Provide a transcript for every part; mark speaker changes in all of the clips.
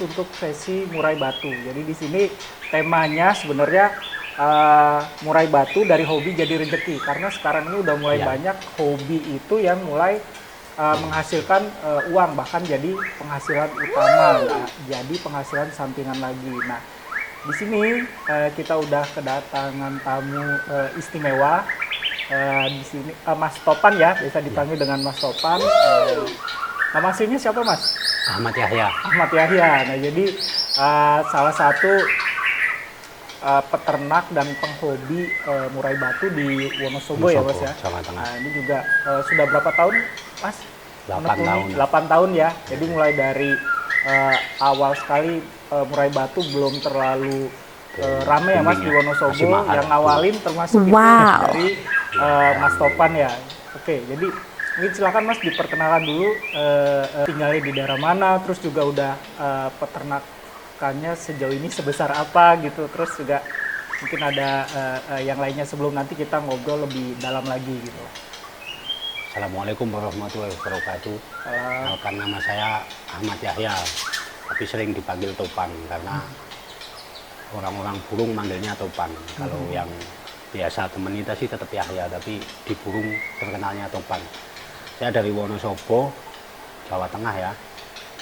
Speaker 1: untuk sesi murai batu. Jadi di sini temanya sebenarnya murai batu dari hobi jadi rezeki, karena sekarang ini udah mulai banyak hobi itu yang mulai menghasilkan uang, bahkan jadi penghasilan utama, jadi penghasilan sampingan lagi. Nah, di sini kita udah kedatangan tamu istimewa. Di sini Mas Topan ya, bisa dipanggil dengan Mas Topan. Nama aslinya siapa, Mas?
Speaker 2: Ahmad Yahya.
Speaker 1: Ahmad Yahya. Nah, jadi salah satu peternak dan penghobi murai batu di Wonosobo ya, Mas ya.
Speaker 2: Jawa Tengah.
Speaker 1: Nah, ini juga sudah berapa tahun, Mas?
Speaker 2: 8 tahun.
Speaker 1: 8 tahun ya. Jadi mulai dari awal sekali murai batu belum terlalu rame ya, Mas, di Wonosobo. Yang ngawalin termasuk itu dari Mas Topan ya. Oke, jadi mungkin silakan Mas diperkenalkan dulu tinggalnya di daerah mana, terus juga udah peternakannya sejauh ini sebesar apa gitu, terus juga mungkin ada yang lainnya sebelum nanti kita ngobrol lebih dalam lagi gitu.
Speaker 2: Assalamualaikum warahmatullahi wabarakatuh. Kenalkan, nama saya Ahmad Yahya, tapi sering dipanggil Topan karena orang-orang burung manggilnya Topan. Kalau yang biasa teman kita sih tetap Yahya, tapi di burung terkenalnya Topan. Saya dari Wonosobo, Jawa Tengah ya.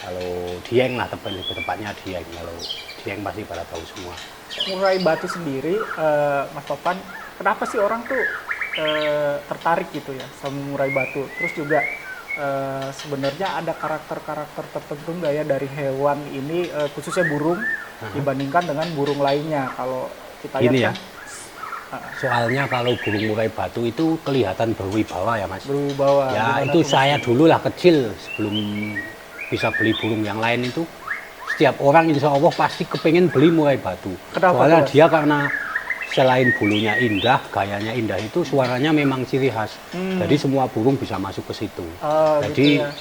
Speaker 2: Kalau Dieng lah tepatnya Dieng. Kalau Dieng pasti pada tahu semua.
Speaker 1: Murai batu sendiri, Mas Topan, kenapa sih orang tuh tertarik gitu ya sama murai batu? Terus juga sebenarnya ada karakter-karakter tertentu nggak ya dari hewan ini, khususnya burung, dibandingkan dengan burung lainnya? Kalau kita lihat
Speaker 2: ini
Speaker 1: kan,
Speaker 2: ya. Soalnya kalau burung murai batu itu kelihatan berwibawa ya, Mas.
Speaker 1: berwibawa.
Speaker 2: Ya itu saya dulu lah kecil sebelum bisa beli burung yang lain itu, setiap orang insya Allah pasti kepengen beli murai batu.
Speaker 1: Kenapa,
Speaker 2: soalnya
Speaker 1: Mas?
Speaker 2: dia karena selain bulunya indah, gayanya indah, itu suaranya memang ciri khas. Jadi semua burung bisa masuk ke situ. Jadi
Speaker 1: gitu ya.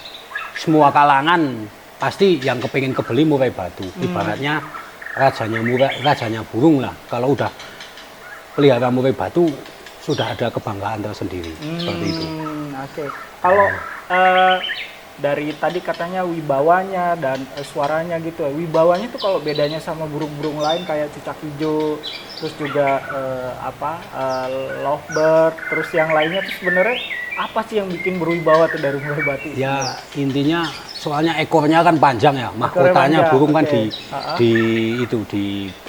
Speaker 2: semua kalangan pasti yang kepengen kebeli murai batu. Ibaratnya rajanya burung lah. Kalau udah pelihara murai batu sudah ada kebanggaan tersendiri. Seperti itu.
Speaker 1: Oke. Kalau dari tadi katanya wibawanya dan suaranya gitu ya. Wibawanya tuh kalau bedanya sama burung-burung lain kayak cicak hijau, terus juga lovebird, terus yang lainnya tuh sebenarnya apa sih yang bikin berwibawa tuh dari murai batu?
Speaker 2: Ya intinya soalnya ekornya kan panjang ya, mahkotanya burung kan di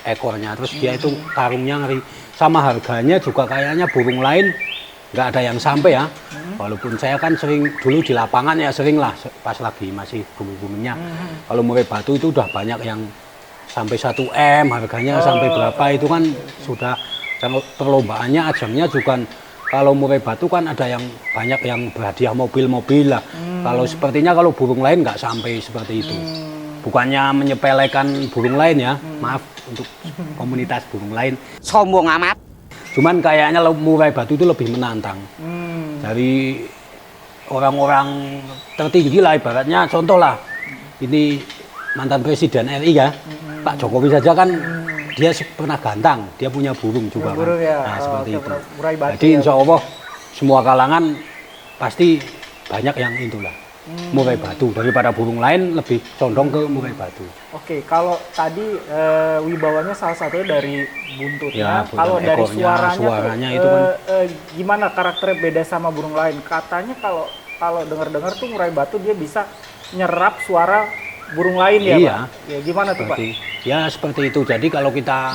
Speaker 2: ekornya, terus dia itu tarungnya ngeri. Sama harganya juga kayaknya burung lain nggak ada yang sampai ya. Walaupun saya kan sering dulu di lapangan ya, sering lah pas lagi masih booming-boomingnya. Kalau murai batu itu udah banyak yang sampai 1 M harganya, sampai berapa itu kan sudah. Perlombaannya ajangnya juga. Kalau murai batu kan ada yang banyak yang berhadiah mobil-mobil lah. Kalau sepertinya kalau burung lain nggak sampai seperti itu. Bukannya menyepelekan burung lain ya, maaf untuk komunitas burung lain.
Speaker 3: Sombong amat.
Speaker 2: Cuman kayaknya murai batu itu lebih menantang. Dari orang-orang tertinggi lah, ibaratnya contoh lah. Ini mantan Presiden RI ya, Pak Jokowi saja kan dia pernah gantang, dia punya burung juga kan.
Speaker 1: Ya.
Speaker 2: Nah seperti itu.
Speaker 1: Batu,
Speaker 2: jadi insya Allah semua kalangan pasti banyak yang itulah. Murai batu daripada burung lain lebih condong ke murai batu.
Speaker 1: Oke, kalau tadi wibawanya salah satunya dari buntutnya.
Speaker 2: Ya,
Speaker 1: kalau dari
Speaker 2: suaranya
Speaker 1: tuh,
Speaker 2: itu kan
Speaker 1: gimana karakternya beda sama burung lain? Katanya kalau dengar-dengar tuh murai batu dia bisa nyerap suara burung lain ya,
Speaker 2: iya,
Speaker 1: Pak? Ya, gimana tuh, Pak?
Speaker 2: Ya seperti itu. Jadi kalau kita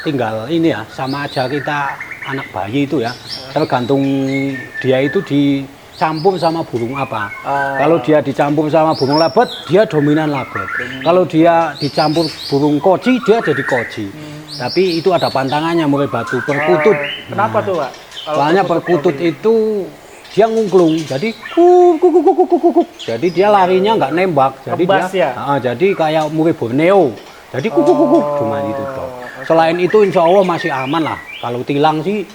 Speaker 2: tinggal ini ya, sama aja kita anak bayi itu ya, tergantung dia itu dicampur sama burung apa. Kalau dia dicampur sama burung labet, dia dominan labet. Kalau dia dicampur burung koci, dia jadi koci. Tapi itu ada pantangannya murai batu, perkutut.
Speaker 1: Kenapa tuh, Pak?
Speaker 2: Soalnya perkutut itu dia ngungklung, jadi kuk. Jadi dia larinya nggak nembak, jadi dia jadi kayak murai Borneo. Jadi kuk cuma itu toh. Selain itu insya Allah masih aman lah. Kalau tilang sih,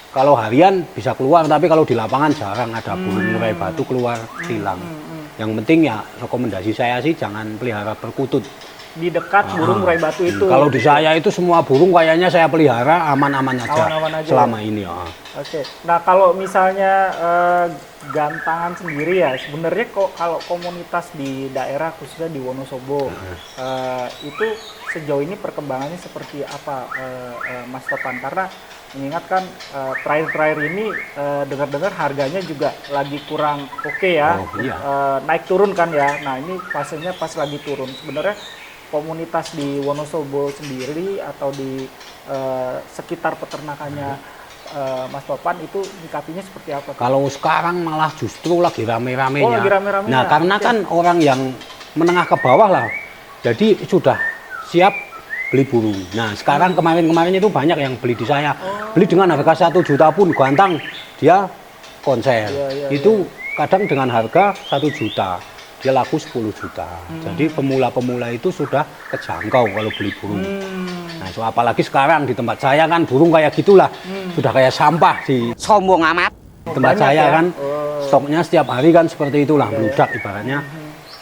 Speaker 2: kalau harian bisa keluar, tapi kalau di lapangan jarang ada burung murai batu keluar tilang. Yang penting ya rekomendasi saya sih jangan pelihara perkutut.
Speaker 1: di dekat burung murai batu itu.
Speaker 2: Kalau di saya itu semua burung kayaknya saya pelihara aman-aman aja, selama ini ya.
Speaker 1: Oke. Nah kalau misalnya gantangan sendiri ya, sebenarnya kok kalau komunitas di daerah khususnya di Wonosobo itu sejauh ini perkembangannya seperti apa, Mas Topan? Karena mengingatkan terakhir-terakhir ini dengar-dengar harganya juga lagi kurang oke ya, naik turun kan ya. Nah ini fasenya pas lagi turun. Sebenarnya komunitas di Wonosobo sendiri atau di sekitar peternakannya Mas Topan itu nyikapinya seperti apa?
Speaker 2: Kalau sekarang malah justru lagi rame-ramenya.
Speaker 1: Oh, lagi rame-ramenya.
Speaker 2: Nah, karena kan orang yang menengah ke bawah lah, jadi sudah siap beli burung. Nah, sekarang kemarin-kemarin itu banyak yang beli di saya. Beli dengan harga 1 juta pun gantang, dia konser. Itu kadang dengan harga 1 juta, dia laku 10 juta. Jadi pemula-pemula itu sudah kejangkau kalau beli burung. Nah, so, apalagi sekarang di tempat saya kan burung kayak gitulah, sudah kayak sampah di
Speaker 3: sombong amat.
Speaker 2: tempat saya kan. Stoknya setiap hari kan seperti itulah, bludak ibaratnya.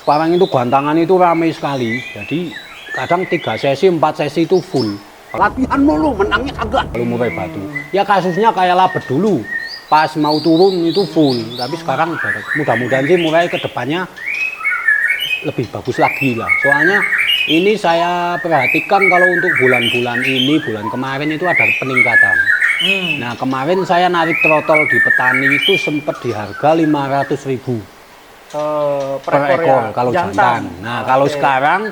Speaker 2: Sekarang itu gantangan itu ramai sekali. Jadi kadang 3 sesi, 4 sesi itu full.
Speaker 3: Latihan mulu, menangnya kagak.
Speaker 2: Kalau murai batu. Ya kasusnya kayak labet dulu. Pas mau turun itu full. Tapi sekarang mudah-mudahan sih mulai ke depannya lebih bagus lagi lah. Soalnya ini saya perhatikan kalau untuk bulan-bulan ini, bulan kemarin itu ada peningkatan. Nah kemarin saya narik trotol di petani itu sempat di harga 500.000 per ekor ya, kalau jantan. Nah kalau sekarang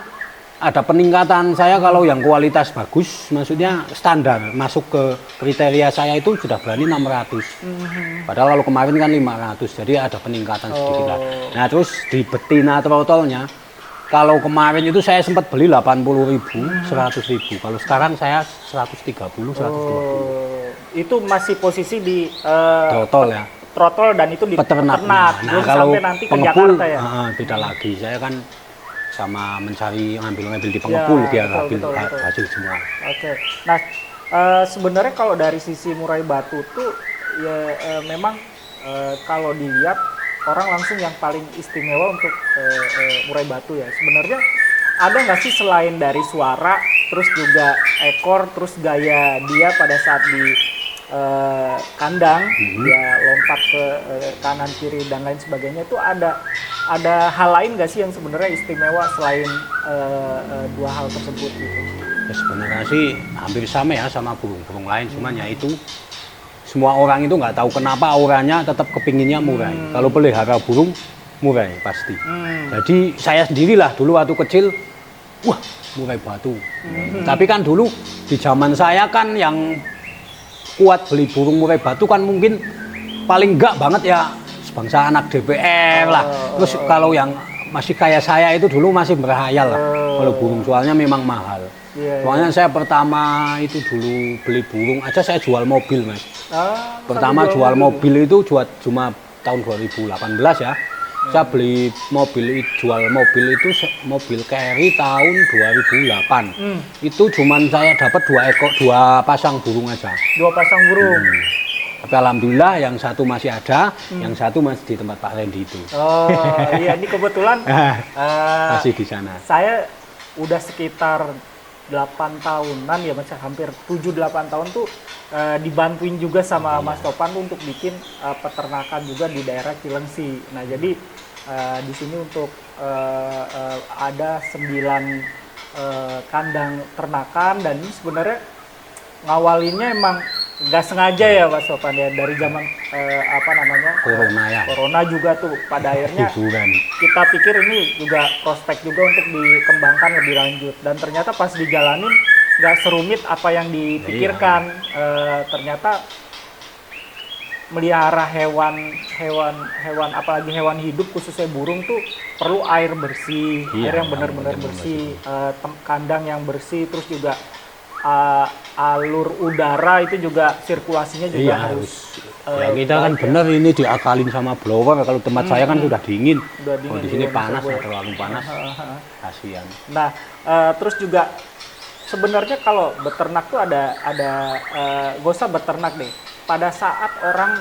Speaker 2: ada peningkatan, saya kalau yang kualitas bagus, maksudnya standar, masuk ke kriteria saya itu sudah berani 600. Padahal kalau kemarin kan 500, jadi ada peningkatan sedikit lah. Nah terus di betina trotolnya, kalau kemarin itu saya sempat beli 80.000, 100.000. Kalau sekarang saya 130, 120.
Speaker 1: Itu masih posisi di
Speaker 2: trotol ya.
Speaker 1: Trotol dan itu di peternak.
Speaker 2: Nah kalau
Speaker 1: sampai nanti ke
Speaker 2: pengepul,
Speaker 1: Jakarta ya.
Speaker 2: Beda lagi. Saya kan sama mencari ngambil di pengepul biar betul. Hasil semua.
Speaker 1: Oke. Nah sebenarnya kalau dari sisi murai batu tuh ya memang kalau dilihat orang langsung yang paling istimewa untuk murai batu ya. Sebenarnya ada nggak sih selain dari suara, terus juga ekor, terus gaya dia pada saat di kandang, dia lompat ke kanan kiri dan lain sebagainya, itu ada hal lain nggak sih yang sebenarnya istimewa selain dua hal tersebut gitu?
Speaker 2: Ya, sebenarnya sih hampir sama ya sama burung-burung lain, cuman ya itu semua orang itu nggak tahu kenapa auranya tetap kepinginnya murai. Kalau pelihara burung murai pasti. Jadi saya sendirilah dulu waktu kecil, wah murai batu. Tapi kan dulu di zaman saya kan yang kuat beli burung murai batu kan mungkin paling enggak banget ya sebangsa anak DPR lah. Terus kalau yang masih kayak saya itu dulu masih berhayal lah kalau burung, soalnya memang mahal. Soalnya saya pertama itu dulu beli burung aja saya jual mobil mas. Pertama jual mobil itu cuma tahun 2018 ya. Saya beli jual mobil itu mobil carry tahun 2008. Itu cuman saya dapat 2 pasang burung aja.
Speaker 1: 2 pasang burung.
Speaker 2: Tapi alhamdulillah yang satu masih ada, yang satu masih di tempat Pak Randy itu.
Speaker 1: Oh iya, ini kebetulan
Speaker 2: masih di sana.
Speaker 1: Saya udah sekitar 8 tahunan ya mas, hampir 7-8 tahun tuh dibantuin juga sama Mas Topan tuh untuk bikin peternakan juga di daerah Cilengsi. Nah jadi di sini untuk ada 9 kandang ternakan, dan ini sebenarnya ngawalinnya emang nggak sengaja ya Mas Topan ya, dari zaman corona juga tuh pada akhirnya kita pikir ini juga prospek juga untuk dikembangkan lebih lanjut, dan ternyata pas dijalanin nggak serumit apa yang dipikirkan. Ternyata melihara hewan apalagi hewan hidup khususnya burung tuh perlu air bersih, air yang benar-benar bersih, kandang yang bersih, terus juga alur udara itu juga sirkulasinya juga harus
Speaker 2: kita kan bener ini diakalin sama blower. Kalau tempat saya kan sudah dingin, kalau di sini panas, terlalu panas, kasihan.
Speaker 1: Nah terus juga sebenarnya kalau beternak tuh ada gak usah beternak deh, pada saat orang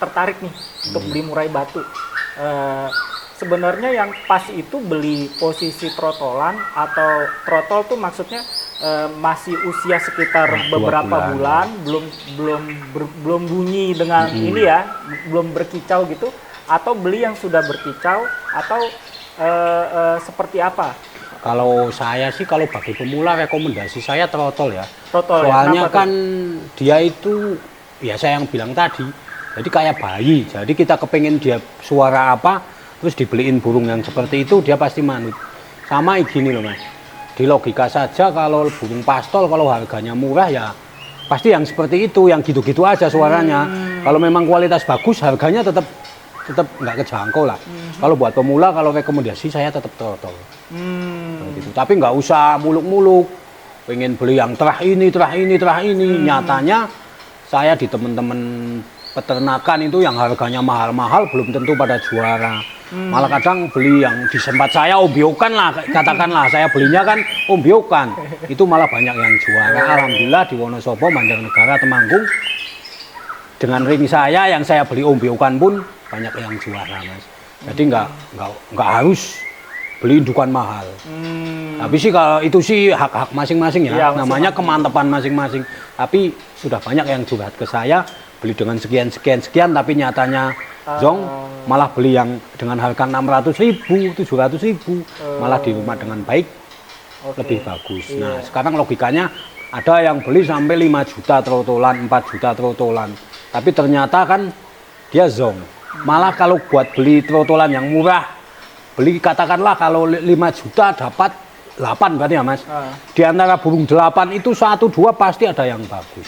Speaker 1: tertarik nih untuk beli murai batu, sebenarnya yang pas itu beli posisi trotolan atau trotol tuh maksudnya masih usia sekitar beberapa bulan, belum bunyi dengan ini ya, belum berkicau gitu, atau beli yang sudah berkicau atau seperti apa?
Speaker 2: Kalau saya sih kalau bagi pemula rekomendasi saya trotol ya.
Speaker 1: Trotol
Speaker 2: Soalnya
Speaker 1: ya?
Speaker 2: kan dia itu ya saya yang bilang tadi. Jadi kayak bayi. Jadi kita kepengen dia suara apa, terus dibeliin burung yang seperti itu dia pasti manut. Sama gini loh Mas. Di logika saja kalau burung pastol kalau harganya murah ya pasti yang seperti itu, yang gitu-gitu aja suaranya. Kalau memang kualitas bagus harganya tetap nggak kejangkau lah. Kalau buat pemula kalau rekomendasi saya tetap trotol. Gitu. Tapi nggak usah muluk-muluk. Pengen beli yang terah ini. Nyatanya saya di teman-teman peternakan itu yang harganya mahal-mahal belum tentu pada juara. Malah kadang beli yang di tempat saya ombyokan lah, katakanlah saya belinya kan ombyokan. Itu malah banyak yang juara. Alhamdulillah di Wonosobo, Banjarnegara, Temanggung dengan ring saya yang saya beli ombyokan pun banyak yang juara Mas. Jadi nggak harus beli indukan mahal. Tapi sih kalau itu sih hak-hak masing-masing ya, namanya kemantapan masing-masing. Tapi sudah banyak yang curhat ke saya beli dengan sekian, tapi nyatanya Zong malah beli yang dengan harga 600.000, 700.000, malah di rumah dengan baik lebih bagus. Nah sekarang logikanya ada yang beli sampai 5 juta trotolan, 4 juta trotolan, tapi ternyata kan dia Zong. Malah kalau buat beli trotolan yang murah, beli katakanlah kalau 5 juta dapat 8 berarti ya Mas. Di antara burung 8 itu 1-2 pasti ada yang bagus.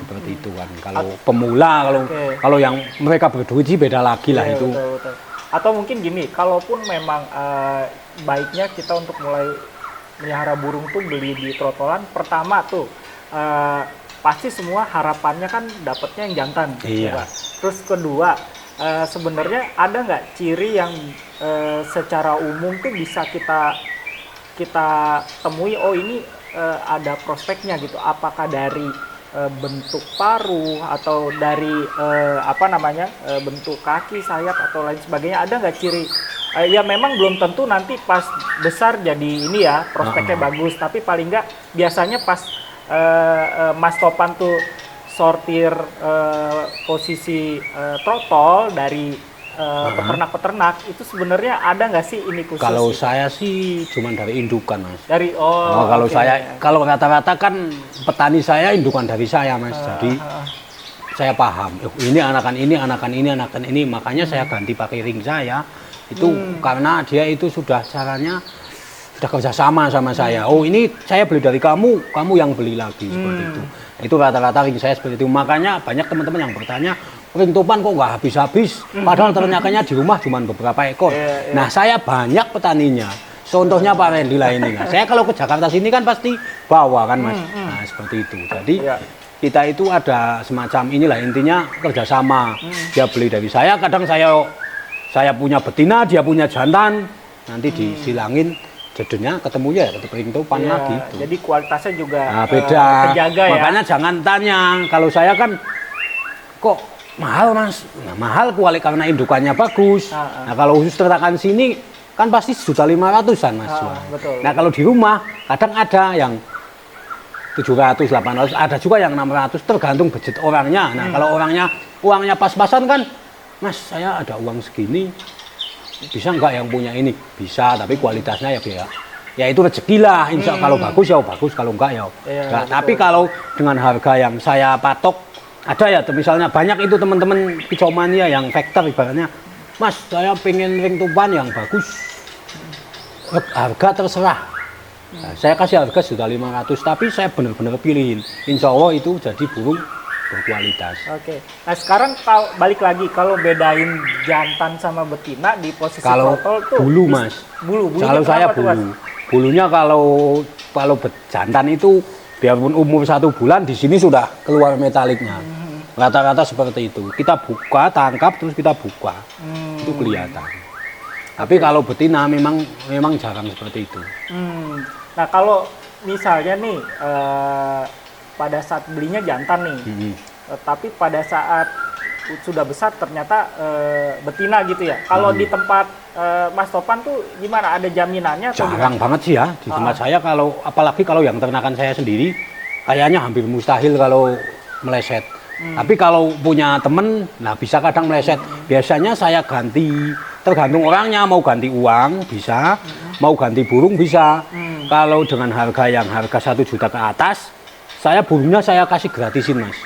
Speaker 2: Seperti itu kan. Kalau pemula, kalau yang mereka berduit sih beda lagi lah itu.
Speaker 1: Betul. Atau mungkin gini, kalaupun memang baiknya kita untuk mulai melihara burung tuh beli di trotolan, pertama tuh pasti semua harapannya kan dapatnya yang jantan.
Speaker 2: Iya.
Speaker 1: Terus kedua, sebenarnya ada nggak ciri yang secara umum tuh bisa kita temui, oh ini ada prospeknya gitu, apakah dari bentuk paruh atau dari bentuk kaki, sayap atau lain sebagainya, ada nggak ciri ya memang belum tentu nanti pas besar jadi ini ya prospeknya bagus, tapi paling nggak biasanya pas Mas Topan tuh sortir posisi trotol dari peternak-peternak itu sebenarnya ada nggak sih ini khusus?
Speaker 2: Kalau saya sih cuman dari indukan Mas.
Speaker 1: Kalau
Speaker 2: saya kalau rata-rata kan petani saya indukan dari saya Mas. Jadi saya paham. Ini anakan ini, makanya saya ganti pakai ring saya. Itu karena dia itu sudah caranya sudah kerjasama sama saya. Oh ini saya beli dari kamu yang beli lagi seperti itu. Itu rata-rata ring saya seperti itu. Makanya banyak teman-teman yang bertanya, ring Topan kok nggak habis-habis, padahal ternaknya di rumah cuma beberapa ekor. Nah saya banyak petaninya, contohnya Pak Randy lah ini. Nah, saya kalau ke Jakarta sini kan pasti bawa kan Mas. Nah seperti itu. Jadi kita itu ada semacam inilah intinya kerjasama. Dia beli dari saya, kadang saya punya betina, dia punya jantan, nanti disilangin. Jadinya ketemunya ya ketemu ring Topan lagi.
Speaker 1: Jadi kualitasnya juga
Speaker 2: beda.
Speaker 1: terjaga ya.
Speaker 2: Makanya jangan tanya. Kalau saya kan kok mahal Mas. Nah, mahal karena indukannya bagus. Nah kalau khusus ternakan sini kan pasti 1.500.000-an Mas.
Speaker 1: Betul.
Speaker 2: Nah kalau di rumah kadang ada yang 700, 800, ada juga yang 600 tergantung budget orangnya. Nah kalau uangnya pas-pasan kan, Mas saya ada uang segini. Bisa nggak yang punya ini? Bisa, tapi kualitasnya ya itu rezeki lah. Insya kalau bagus ya bagus, kalau enggak ya enggak. Tapi kalau dengan harga yang saya patok, ada ya misalnya banyak itu teman-teman kicomania yang faktor ibaratnya, Mas saya pengen ring Topan yang bagus, harga terserah. Nah, saya kasih harga 1.500.000, tapi saya benar-benar pilihin. Insya Allah itu jadi burung berkualitas.
Speaker 1: Oke. Nah sekarang balik lagi kalau bedain jantan sama betina di posisi
Speaker 2: kalau
Speaker 1: trotol tuh
Speaker 2: bulu Mas.
Speaker 1: Bulu.
Speaker 2: Kalau saya bulu. Bulunya kalau jantan itu biarpun umur 1 bulan di sini sudah keluar metaliknya. Rata-rata seperti itu. Kita buka, tangkap terus kita buka. Itu kelihatan. Tapi kalau betina memang jarang seperti itu.
Speaker 1: Nah kalau misalnya nih pada saat belinya jantan nih, tapi pada saat sudah besar ternyata betina gitu ya. Kalau di tempat Mas Topan tuh gimana? Ada jaminannya atau
Speaker 2: Jarang banget sih ya di tempat saya, kalau apalagi kalau yang ternakan saya sendiri kayaknya hampir mustahil kalau meleset. Tapi kalau punya temen, nah bisa kadang meleset. Biasanya saya ganti, tergantung orangnya, mau ganti uang bisa, mau ganti burung bisa. Kalau dengan harga yang harga 1 juta ke atas, saya burungnya saya kasih gratisin, Mas.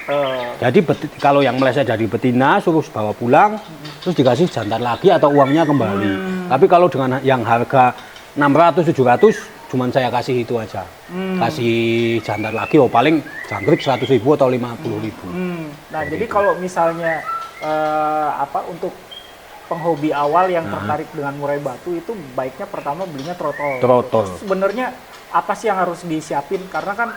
Speaker 2: Jadi kalau yang meleset jadi betina suruh bawa pulang, terus dikasih jantan lagi atau uangnya kembali. Tapi kalau dengan yang harga 600-700, cuman saya kasih itu aja. Kasih jantan lagi, paling jangkrik 100.000 atau 50.000.
Speaker 1: Nah, jadi kalau misalnya untuk penghobi awal yang tertarik dengan murai batu itu baiknya pertama belinya trotol.
Speaker 2: Trotol.
Speaker 1: Sebenarnya apa sih yang harus disiapin? Karena kan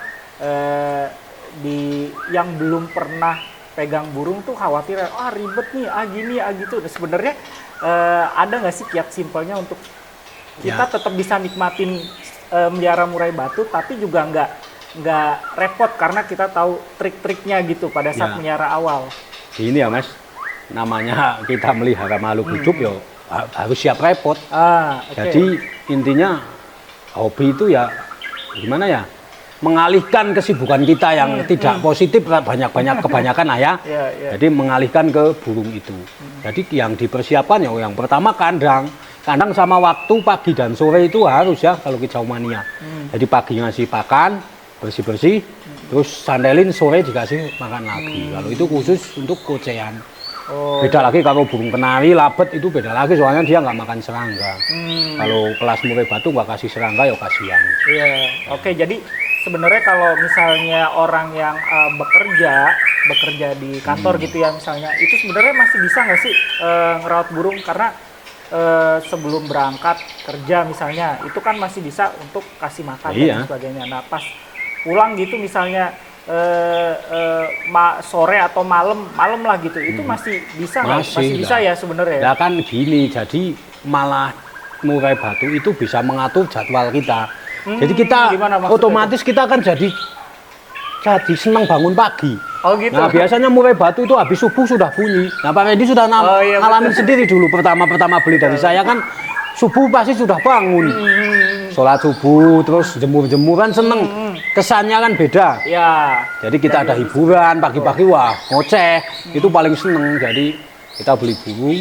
Speaker 1: yang belum pernah pegang burung tuh khawatir, ribet nih, gini, gitu. Nah, sebenarnya ada nggak sih kiat simpelnya untuk kita tetap bisa nikmatin melihara murai batu, tapi juga nggak repot karena kita tahu trik-triknya gitu pada saat melihara awal.
Speaker 2: Ini ya, Mas, namanya kita melihara makhluk hidup ya harus siap repot.
Speaker 1: Okay.
Speaker 2: Jadi intinya hobi itu ya gimana ya, mengalihkan kesibukan kita yang tidak positif kebanyakan lah ya. Jadi mengalihkan ke burung itu. Jadi yang dipersiapkan ya yang pertama kandang sama waktu pagi dan sore itu harus ya kalau kicau mania. Jadi pagi ngasih pakan bersih-bersih, terus sandelin, sore dikasih makan lagi. Kalau itu khusus untuk kocean. Beda lagi kalau burung kenari, labet itu beda lagi, soalnya dia nggak makan serangga. Kalau kelas murai batu nggak kasih serangga ya kasihan.
Speaker 1: Iya, oke. Jadi sebenarnya kalau misalnya orang yang bekerja di kantor gitu ya misalnya, itu sebenarnya masih bisa nggak sih ngerawat burung? Karena sebelum berangkat kerja misalnya, itu kan masih bisa untuk kasih makan dan sebagainya. Nah, pas pulang gitu misalnya sore atau malam lah gitu, itu masih bisa nggak? Masih bisa ya sebenarnya.
Speaker 2: Ya kan gini, jadi malah murai batu itu bisa mengatur jadwal kita. Jadi kita otomatis kita kan jadi senang bangun pagi.
Speaker 1: Oh gitu.
Speaker 2: Nah biasanya murai batu itu habis subuh sudah bunyi. Nah Pak Randy sudah ngalamin sendiri dulu pertama beli dari saya kan subuh pasti sudah bangun. Sholat subuh terus jemur-jemuran seneng. Kesannya kan beda.
Speaker 1: Ya.
Speaker 2: Jadi kita ada hiburan pagi-pagi, wah ngoceh itu paling seneng. Jadi kita beli burung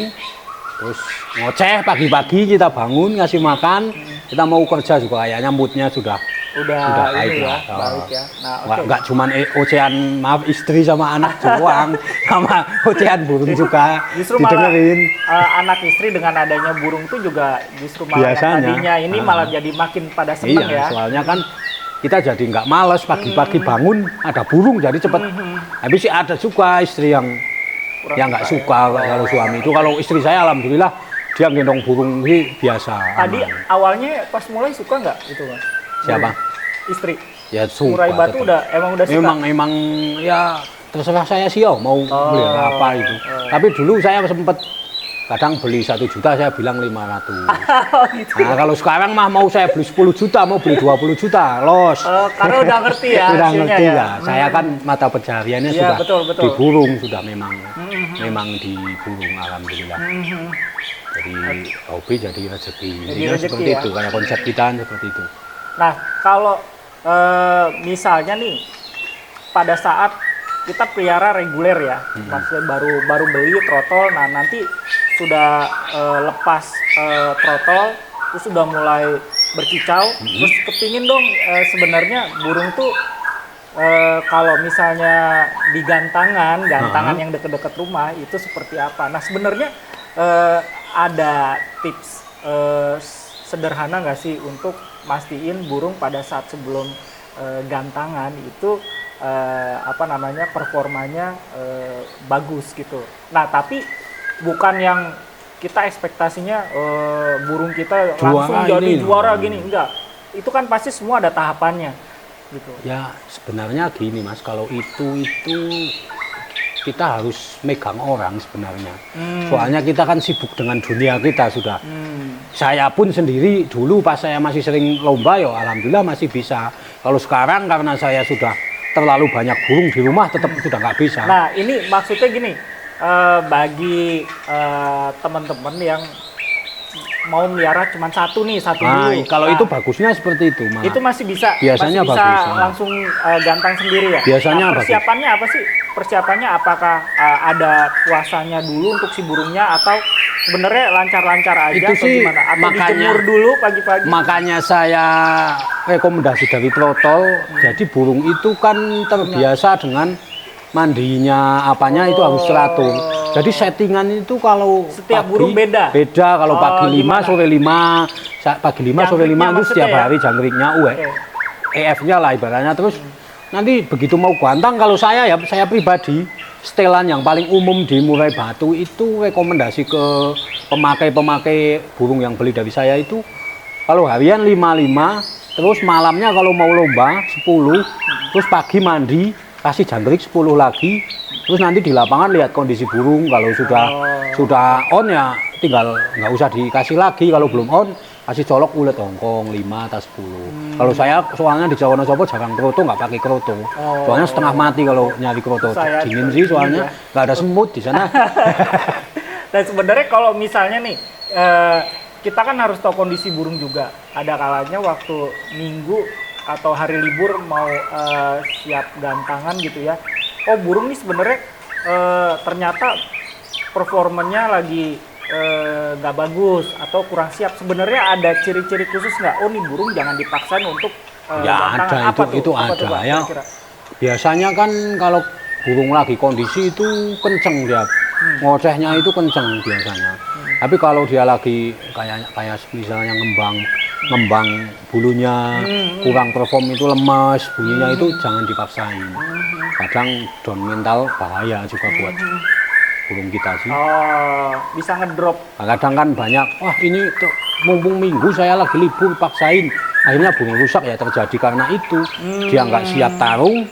Speaker 2: terus ngoceh pagi-pagi, kita bangun ngasih makan, kita mau kerja juga kayaknya moodnya sudah baik
Speaker 1: ya, baik ya. Nah,
Speaker 2: nggak cuman ocehan, maaf, istri sama anak doang, sama ocehan burung juga
Speaker 1: justru
Speaker 2: didengerin.
Speaker 1: Malah anak istri dengan adanya burung tuh juga justru malah tadinya ini malah jadi makin pada seneng ya.
Speaker 2: Soalnya kan kita jadi nggak males pagi-pagi bangun ada burung jadi cepet. Tapi sih ada juga istri yang nggak suka kalau suami itu. Kalau istri saya alhamdulillah dia gendong burung sih biasa.
Speaker 1: Tadi awalnya pas mulai suka nggak itu, Mas?
Speaker 2: Siapa?
Speaker 1: Istri.
Speaker 2: Ya suka.
Speaker 1: Murai batu emang udah suka.
Speaker 2: Memang ya terserah saya sih mau beli apa itu. Tapi dulu saya sempet kadang beli 1 juta saya bilang 500.
Speaker 1: Gitu.
Speaker 2: Nah kalau sekarang mah mau saya beli 10 juta mau beli 20 juta los.
Speaker 1: Karena udah ngerti ya.
Speaker 2: Udah ngerti
Speaker 1: ya.
Speaker 2: Saya kan mata pencahariannya sudah
Speaker 1: betul.
Speaker 2: di burung, sudah memang di burung alhamdulillah. Jadi hobi jadi rezeki. Seperti itu karena konsep kita seperti itu.
Speaker 1: Nah kalau misalnya nih pada saat kita pelihara reguler ya, maksudnya baru beli trotol, nah nanti sudah lepas trotol, terus sudah mulai berkicau, terus kepingin dong sebenarnya burung tuh kalau misalnya di gantangan yang deket-deket rumah itu seperti apa? Nah sebenarnya ada tips sederhana nggak sih untuk mastiin burung pada saat sebelum gantangan itu performanya bagus gitu. Nah tapi bukan yang kita ekspektasinya burung kita langsung jadi juara gini, enggak. Itu kan pasti semua ada tahapannya gitu.
Speaker 2: Ya sebenarnya gini Mas, kalau itu kita harus megang orang sebenarnya. Soalnya kita kan sibuk dengan dunia kita sudah. Saya pun sendiri dulu pas saya masih sering lomba ya alhamdulillah masih bisa. Kalau sekarang karena saya sudah terlalu banyak burung di rumah tetap sudah nggak bisa.
Speaker 1: Nah ini maksudnya gini, bagi teman-teman yang mau melihara cuma satu dulu.
Speaker 2: Kalau
Speaker 1: Nah,
Speaker 2: itu bagusnya seperti itu,
Speaker 1: itu masih bisa,
Speaker 2: biasanya
Speaker 1: masih bisa
Speaker 2: bagus, ya.
Speaker 1: langsung gantang sendiri ya.
Speaker 2: Biasanya
Speaker 1: nah,
Speaker 2: bagus.
Speaker 1: persiapannya apa sih? Persiapannya apakah ada puasanya dulu untuk si burungnya atau sebenarnya lancar-lancar aja
Speaker 2: Itu
Speaker 1: atau
Speaker 2: sih
Speaker 1: gimana? Atau
Speaker 2: makanya-
Speaker 1: dijemur dulu pagi-pagi?
Speaker 2: Makanya saya rekomendasi dari trotol. Jadi burung itu kan terbiasa dengan mandinya, apanya itu harus teratur. Jadi settingan itu kalau
Speaker 1: Setiap
Speaker 2: pagi,
Speaker 1: burung beda?
Speaker 2: Beda, kalau
Speaker 1: Oh,
Speaker 2: pagi 5,
Speaker 1: gimana?
Speaker 2: sore 5, pagi 5, sore 5 itu
Speaker 1: Jangkriknya
Speaker 2: setiap
Speaker 1: maksudnya ya?
Speaker 2: hari jangkriknya,
Speaker 1: Oke.
Speaker 2: EF-nya lah ibaratnya. Terus nanti begitu mau gantang, kalau saya pribadi, setelan yang paling umum di murai batu itu rekomendasi ke pemakai burung yang beli dari saya itu, kalau harian 5, terus malamnya kalau mau lomba 10, terus pagi mandi, kasih jangkrik 10 lagi, terus nanti di lapangan lihat kondisi burung, kalau sudah on ya tinggal nggak usah dikasih lagi, kalau belum on kasih colok ulet hongkong 5 atau 10. Kalau saya soalnya di Jawa Wonosobo jarang kroto, nggak pakai kroto. Soalnya setengah mati kalau nyari kroto.
Speaker 1: Saya
Speaker 2: Dingin sih soalnya nggak ada semut di sana.
Speaker 1: Dan sebenarnya kalau misalnya nih kita kan harus tahu kondisi burung juga. Ada kalanya waktu minggu atau hari libur mau siap gantangan gitu ya. Oh burung nih sebenarnya ternyata performanya lagi nggak bagus atau kurang siap. Sebenarnya ada ciri-ciri khusus nggak? Oh nih burung jangan dipaksain untuk
Speaker 2: Ya
Speaker 1: gantangan.
Speaker 2: ada,
Speaker 1: Apa
Speaker 2: itu
Speaker 1: Apa
Speaker 2: ada
Speaker 1: Pak,
Speaker 2: ya.
Speaker 1: kira-kira?
Speaker 2: Biasanya kan kalau burung lagi kondisi itu kenceng dia, ngocehnya itu kenceng biasanya. Tapi kalau dia lagi kayak misalnya ngembang bulunya kurang perform, itu lemas bunyinya, itu jangan dipaksain. Kadang down mental bahaya juga buat burung kita sih.
Speaker 1: Oh bisa ngedrop.
Speaker 2: Nah, kadang kan banyak, wah ini tuh, mumpung minggu saya lagi libur paksain, akhirnya burung rusak ya terjadi karena itu. Dia nggak siap tarung,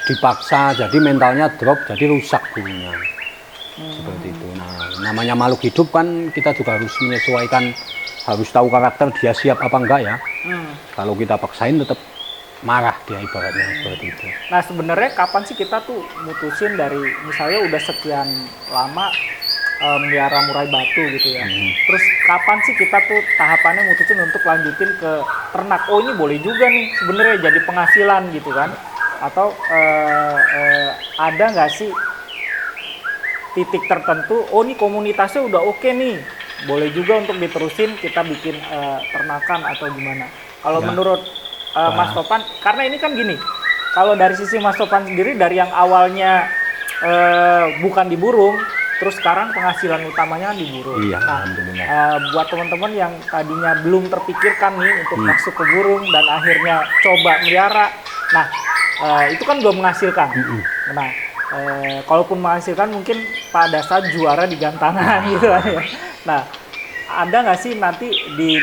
Speaker 2: dipaksa, jadi mentalnya drop, jadi rusak burungnya. Seperti itu. Nah, namanya makhluk hidup kan kita juga harus menyesuaikan, harus tahu karakter dia siap apa enggak ya. Kalau kita paksain tetap marah dia ibaratnya, seperti itu.
Speaker 1: Nah sebenarnya kapan sih kita tuh mutusin dari misalnya udah sekian lama melihara murai batu gitu ya. Terus kapan sih kita tuh tahapannya mutusin untuk lanjutin ke ternak? Oh ini boleh juga nih sebenarnya jadi penghasilan gitu kan? Atau ada nggak sih titik tertentu? Oh ini komunitasnya udah oke nih, boleh juga untuk diterusin kita bikin ternakan atau gimana? Kalau
Speaker 2: Ya.
Speaker 1: menurut Mas Topan, karena ini kan gini, kalau dari sisi Mas Topan sendiri dari yang awalnya bukan di burung, terus sekarang penghasilan utamanya di burung.
Speaker 2: Iya,
Speaker 1: Nah,
Speaker 2: alhamdulillah.
Speaker 1: buat teman-teman yang tadinya belum terpikirkan nih untuk masuk ke burung dan akhirnya coba melihara, nah itu kan belum menghasilkan. Nah, kalaupun menghasilkan mungkin pada saat juara di gantangan gitu kan ya. Nah, ada nggak sih nanti di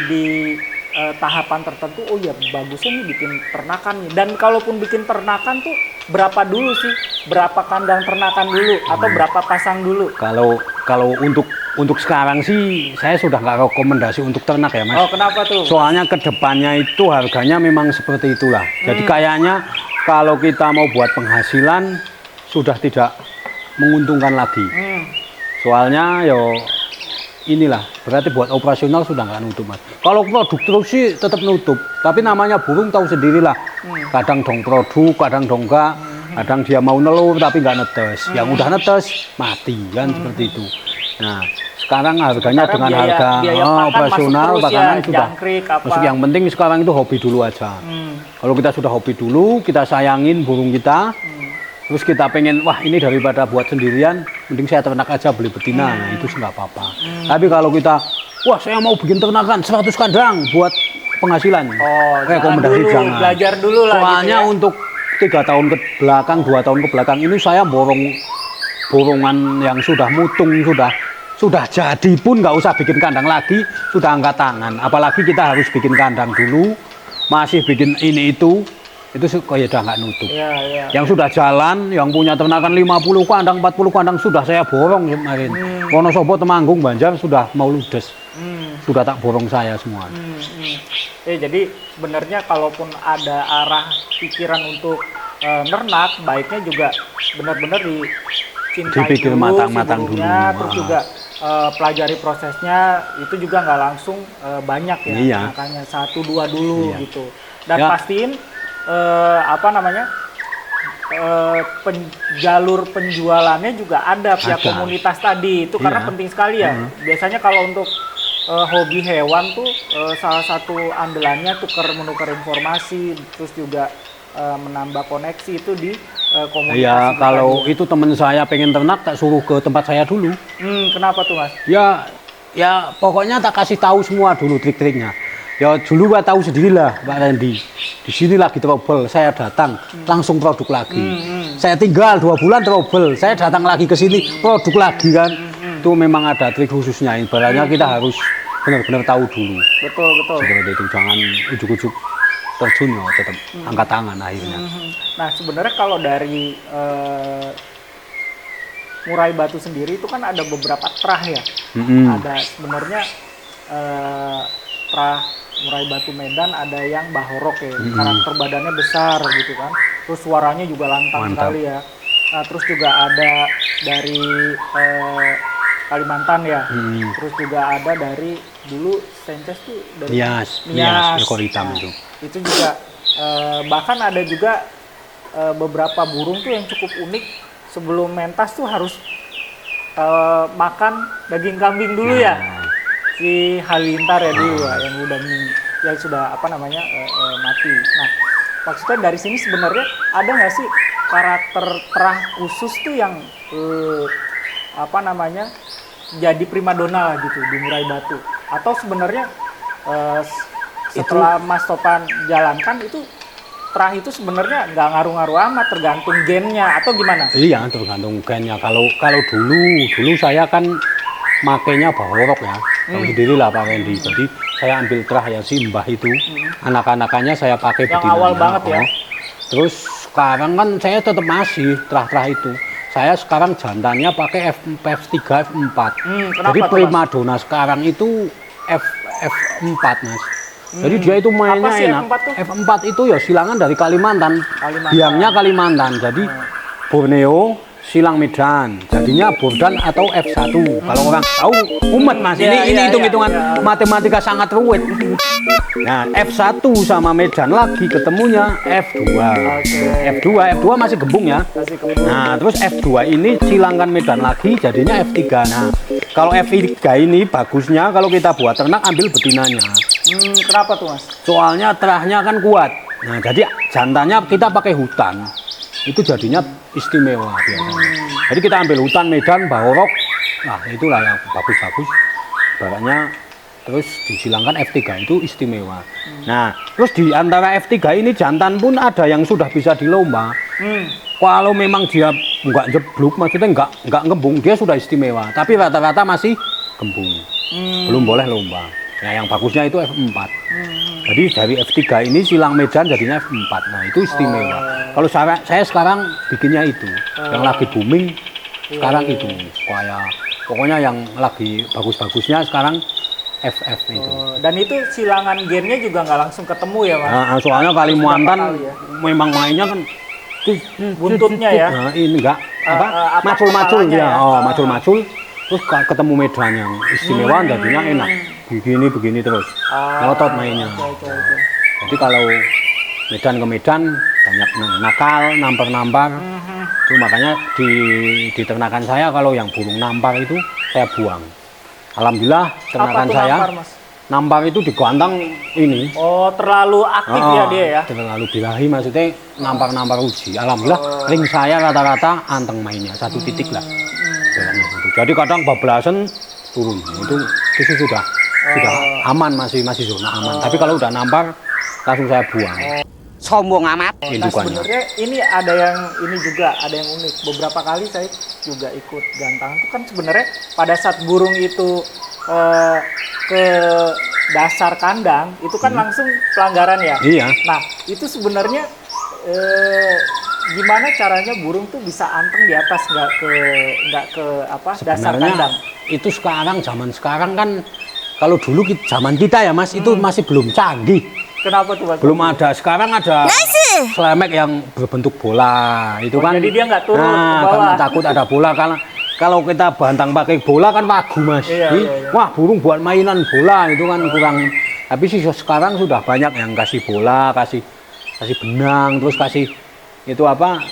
Speaker 1: tahapan tertentu, oh ya bagusnya nih bikin ternakan nih. Dan kalaupun bikin ternakan tuh berapa dulu sih? Berapa kandang ternakan dulu atau berapa pasang dulu?
Speaker 2: Kalau untuk sekarang sih saya sudah nggak rekomendasi untuk ternak ya Mas.
Speaker 1: Oh kenapa tuh?
Speaker 2: Soalnya kedepannya itu harganya memang seperti itulah. Jadi kayaknya kalau kita mau buat penghasilan sudah tidak menguntungkan lagi. Soalnya yo inilah berarti buat operasional sudah nggak nutup Mas. Kalau produk terus sih tetap nutup. Tapi namanya burung tahu sendirilah. Kadang dong produk, kadang dong enggak. Kadang dia mau nelur tapi nggak netes. Yang udah netes mati kan, seperti itu. Nah sekarang harganya
Speaker 1: Sekarang
Speaker 2: dengan
Speaker 1: biaya
Speaker 2: harga
Speaker 1: pakan
Speaker 2: operasional
Speaker 1: masuk terus
Speaker 2: bakalan
Speaker 1: ya,
Speaker 2: sudah
Speaker 1: jangkrik apa.
Speaker 2: masuk. Yang penting sekarang itu hobi dulu aja. Kalau kita sudah hobi dulu, kita sayangin burung kita, terus kita pengen, wah ini daripada buat sendirian, mending saya ternak aja beli betina, nah itu sih nggak apa-apa. Tapi kalau kita, wah saya mau bikin ternakan 100 kandang buat penghasilan,
Speaker 1: Oh,
Speaker 2: rekomendasi
Speaker 1: dulu,
Speaker 2: jangan.
Speaker 1: belajar dulu lah.
Speaker 2: Soalnya
Speaker 1: gitu ya.
Speaker 2: untuk 3 tahun ke belakang, 2 tahun ke belakang ini saya borongan yang sudah mutung, sudah jadi pun nggak usah bikin kandang lagi, sudah angkat tangan. Apalagi kita harus bikin kandang dulu, masih bikin ini itu kayak udah nggak nutup.
Speaker 1: Iya, iya.
Speaker 2: Yang sudah jalan, yang punya ternakan 50 kandang, 40 kandang sudah saya borong kemarin. Wonosobo, Temanggung, Banjar sudah mau ludes. Sudah tak borong saya semua.
Speaker 1: Jadi sebenarnya kalaupun ada arah pikiran untuk nernak, baiknya juga benar-benar cintai
Speaker 2: Dipikir
Speaker 1: dulu
Speaker 2: matang-matang
Speaker 1: si burungnya,
Speaker 2: dulu.
Speaker 1: terus juga pelajari prosesnya, itu juga nggak langsung banyak ya.
Speaker 2: Iya.
Speaker 1: Makanya 1-2 dulu
Speaker 2: Iya.
Speaker 1: gitu. Dan
Speaker 2: Ya.
Speaker 1: pastiin apa namanya? Jalur penjualannya juga ada via
Speaker 2: Ada.
Speaker 1: komunitas tadi itu karena
Speaker 2: Iya.
Speaker 1: penting sekali ya. Biasanya kalau untuk hobi hewan tuh salah satu andalannya menukar informasi, terus juga menambah koneksi itu di komunitas.
Speaker 2: Iya,
Speaker 1: itu
Speaker 2: kalau
Speaker 1: tadi.
Speaker 2: itu teman saya pengen ternak tak suruh ke tempat saya dulu.
Speaker 1: Kenapa tuh Mas?
Speaker 2: Ya pokoknya tak kasih tahu semua dulu trik-triknya. Ya dulu gua tahu sendirilah Pak Randy. Di sini lagi trouble, saya datang langsung produk lagi. Saya tinggal 2 bulan trouble, saya datang lagi ke sini produk lagi kan. Itu memang ada trik khususnya. Ibaratnya kita harus benar-benar tahu dulu.
Speaker 1: Betul.
Speaker 2: Seperti itu, jangan ujuk-ujuk terjun ya, tetap angkat tangan akhirnya.
Speaker 1: Nah sebenarnya kalau dari murai batu sendiri itu kan ada beberapa terah ya. Ada sebenarnya terah murai batu Medan, ada yang bahorok ya, karakter badannya besar gitu kan, terus suaranya juga lantang
Speaker 2: Mantap.
Speaker 1: sekali ya. Nah terus juga ada dari Kalimantan ya, terus juga ada dari dulu Sences tuh dari
Speaker 2: Nias, ekor hitam itu.
Speaker 1: Itu juga bahkan ada juga beberapa burung tuh yang cukup unik, sebelum mentas tuh harus makan daging kambing dulu ya. Si Halilintar ya dulu ya, yang sudah mati. Nah, maksudnya dari sini sebenarnya ada nggak sih karakter terah khusus tuh yang jadi primadona gitu di murai batu? Atau sebenarnya setelah Mas Topan jalankan itu terah itu sebenarnya nggak ngaruh-ngaruh amat, tergantung gennya atau gimana?
Speaker 2: Iya, tergantung gennya. Kalau dulu saya kan makainya bahorok ya. Tahu sendirilah Pak Randy. Jadi saya ambil terah yang si Mbah itu, anak-anakannya saya pakai
Speaker 1: Yang
Speaker 2: betinanya.
Speaker 1: awal banget ya.
Speaker 2: Terus sekarang kan saya tetap masih terah-terah itu. Saya sekarang jantannya pakai F3, F4. Jadi
Speaker 1: Kenapa tuh,
Speaker 2: primadona sekarang itu F4 Mas. Jadi dia itu mainnya
Speaker 1: Apa sih
Speaker 2: enak.
Speaker 1: F4 tuh?
Speaker 2: F4 itu ya silangan dari Kalimantan. Biangnya Kalimantan. Jadi Borneo, silang Medan, jadinya Bordan atau F1. Kalau orang tahu umat Mas, ini hitung-hitungan matematika sangat rumit. Nah, F1 sama Medan lagi ketemunya F2. F2 masih gembung ya. Nah, terus F2 ini silangkan Medan lagi jadinya F3. Nah, kalau F3 ini bagusnya kalau kita buat ternak ambil betinanya.
Speaker 1: Kenapa tuh Mas?
Speaker 2: Soalnya terahnya kan kuat. Nah, jadi jantannya kita pakai hutan. Itu jadinya istimewa biasanya. Jadi kita ambil hutan Medan, bahorok, nah itulah yang bagus-bagus. Baraknya terus disilangkan F3 itu istimewa. Nah, terus di antara F3 ini jantan pun ada yang sudah bisa dilomba. Kalau memang dia nggak jeblok, maksudnya nggak ngembung, dia sudah istimewa. Tapi rata-rata masih gembung, belum boleh lomba. Nah, yang bagusnya itu F4. Jadi dari F3 ini silang Medan jadinya F4. Nah, itu istimewa. Kalau saya sekarang bikinnya itu, yang lagi booming sekarang itu. Pokoknya yang lagi bagus-bagusnya sekarang FF itu.
Speaker 1: Dan itu silangan gennya juga nggak langsung ketemu ya Mas?
Speaker 2: Nah, soalnya Kalimantan memang mainnya kan
Speaker 1: buntutnya ya.
Speaker 2: Nah, ini enggak macul-macul dia. Macul-macul. Terus ketemu Medan yang istimewa jadinya enak. Begini terus. Ngotot mainnya. Jadi kalau Medan ke Medan banyak nakal, nampar-nampar. Itu makanya di ternakan saya kalau yang burung nampar itu saya buang. Alhamdulillah ternakan saya nampar itu digantang ini.
Speaker 1: Oh, terlalu aktif ya dia ya?
Speaker 2: Terlalu birahi maksudnya nampar-nampar uji. Alhamdulillah ring saya rata-rata anteng mainnya, 1 titik lah. Jadi kadang bablasan turun. Itu sudah aman, masih zona aman. Tapi kalau udah nampar langsung saya buang.
Speaker 3: Sombong amat.
Speaker 1: Nah sebenarnya ini ada yang unik. Beberapa kali saya juga ikut gantangan itu kan sebenarnya pada saat burung itu ke dasar kandang itu kan langsung pelanggaran ya.
Speaker 2: Iya.
Speaker 1: Nah itu sebenarnya gimana caranya burung tuh bisa anteng di atas nggak ke dasar kandang?
Speaker 2: Itu zaman sekarang kan kalau dulu zaman kita ya Mas itu masih belum canggih.
Speaker 1: Kenapa tuh Mas?
Speaker 2: Belum ada. Sekarang ada selemek yang berbentuk bola itu kan.
Speaker 1: Jadi dia nggak turun ke
Speaker 2: Nah,
Speaker 1: bawah.
Speaker 2: karena takut ada bola, karena kalau kita bantang pakai bola kan wagu Mas.
Speaker 1: Iya,
Speaker 2: Ih,
Speaker 1: iya, iya.
Speaker 2: Wah, burung buat mainan bola itu kan kurang. Tapi sih sekarang sudah banyak yang kasih bola, kasih benang, terus kasih itu apa?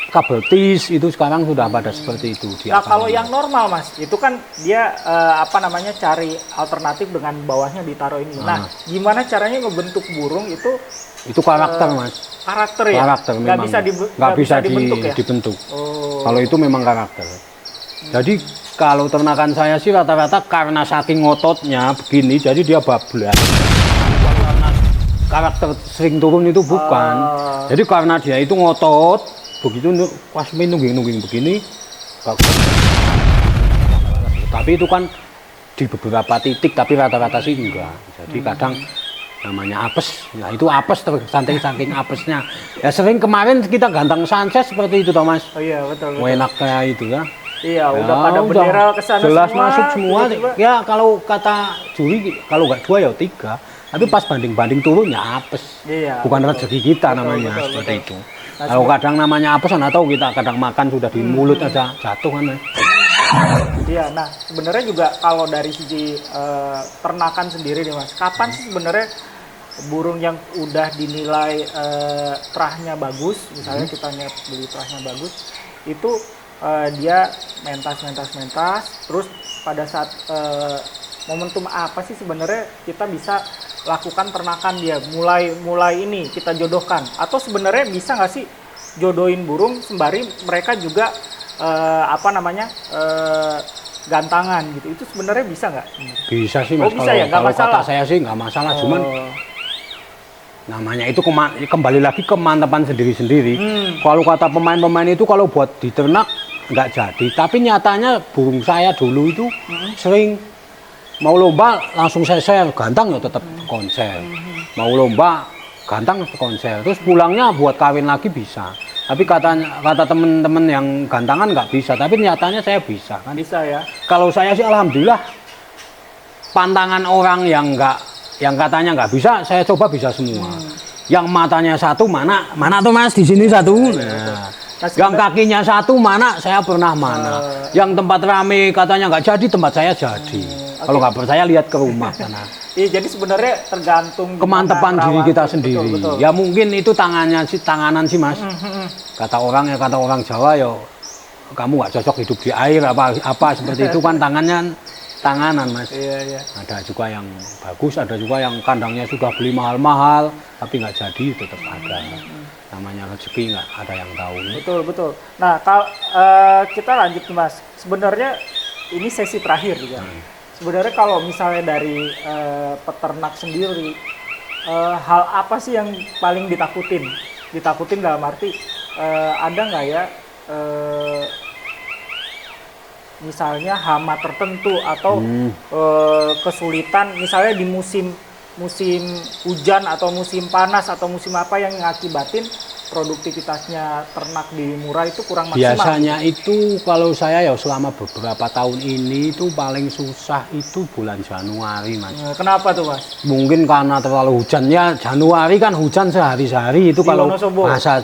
Speaker 2: Kabel tis, itu sekarang sudah pada seperti itu.
Speaker 1: Nah, kalau yang normal Mas, itu kan dia apa namanya, cari alternatif dengan bawahnya ditaruh ini. Nah, gimana caranya ngebentuk burung itu?
Speaker 2: Itu karakter Mas.
Speaker 1: Karakter ya?
Speaker 2: Karakter
Speaker 1: Nggak
Speaker 2: memang.
Speaker 1: bisa,
Speaker 2: Nggak bisa
Speaker 1: dibentuk ya?
Speaker 2: dibentuk.
Speaker 1: Oh.
Speaker 2: Kalau itu memang karakter. Jadi kalau ternakan saya sih rata-rata karena saking ngototnya begini, jadi dia bablas. Bukan karena karakter sering turun itu bukan. Jadi karena dia itu ngotot, begitu pas nungging begini, bagus. Tapi itu kan di beberapa titik, tapi rata-rata sih enggak. Jadi kadang namanya apes, nah itu apes terus saking apesnya. Ya sering kemarin kita ganteng sunset seperti itu Thomas.
Speaker 1: Oh iya, betul.
Speaker 2: Enak kayak itu ya.
Speaker 1: Iya, udah pada bendera ke sana
Speaker 2: jelas
Speaker 1: semua.
Speaker 2: masuk semua.
Speaker 1: Tiba-tiba.
Speaker 2: Ya kalau kata juri kalau nggak 2 ya 3. Tapi pas banding turunnya apes.
Speaker 1: Iya.
Speaker 2: Bukan rezeki kita namanya seperti itu. Kalau kadang namanya apes nggak tahu, kita kadang makan sudah di mulut aja jatuh kan.
Speaker 1: Iya, nah sebenarnya juga kalau dari sisi ternakan sendiri nih Mas, kapan sih sebenarnya burung yang udah dinilai terahnya bagus, misalnya kita beli terahnya bagus, itu dia mentas, terus pada saat momentum apa sih sebenarnya kita bisa lakukan ternakan dia, mulai ini kita jodohkan, atau sebenarnya bisa nggak sih jodohin burung sembari mereka juga apa namanya gantangan gitu, itu sebenarnya bisa nggak?
Speaker 2: Bisa sih Mas.
Speaker 1: Bisa ya, nggak
Speaker 2: kalau
Speaker 1: masalah.
Speaker 2: kata saya sih nggak masalah, cuman namanya itu kembali lagi ke kemantapan sendiri-sendiri. Kalau kata pemain-pemain itu kalau buat diternak nggak jadi, tapi nyatanya burung saya dulu itu sering mau lomba langsung seser, gantang ya tetap konser. Mau lomba gantang konser, terus pulangnya buat kawin lagi bisa. Tapi kata teman-teman yang gantangan nggak bisa, tapi nyatanya saya bisa kan.
Speaker 1: Bisa ya.
Speaker 2: Kalau saya sih alhamdulillah, pantangan orang yang katanya nggak bisa, saya coba bisa semua. Yang matanya satu mana tuh Mas, di sini satu. Nah, yang kakinya satu mana, saya pernah mana. Yang tempat rame katanya nggak jadi, tempat saya jadi. Kalau nggak percaya lihat ke rumah sana.
Speaker 1: Iya, jadi sebenarnya tergantung
Speaker 2: Kemantapan diri kita sendiri.
Speaker 1: Betul.
Speaker 2: Ya mungkin itu tanganan sih Mas. Kata orang Jawa ya, kamu nggak cocok hidup di air apa seperti itu kan, tanganan Mas.
Speaker 1: Iya.
Speaker 2: Ada juga yang bagus, ada juga yang kandangnya sudah beli mahal-mahal tapi nggak jadi, tetap ada. Namanya rezeki nggak ada yang tahu.
Speaker 1: Betul. Nah, kalau kita lanjut nih Mas. Sebenarnya ini sesi terakhir juga. Sebenarnya kalau misalnya dari peternak sendiri, hal apa sih yang paling ditakutin? Ditakutin dalam arti ada nggak ya misalnya hama tertentu atau kesulitan misalnya di musim hujan atau musim panas atau musim apa yang ngakibatin produktivitasnya ternak di Murai itu kurang maksimal?
Speaker 2: Biasanya itu kalau saya ya selama beberapa tahun ini itu paling susah itu bulan Januari Mas.
Speaker 1: Kenapa tuh Mas?
Speaker 2: Mungkin karena terlalu hujannya. Januari kan hujan sehari-hari itu, kalau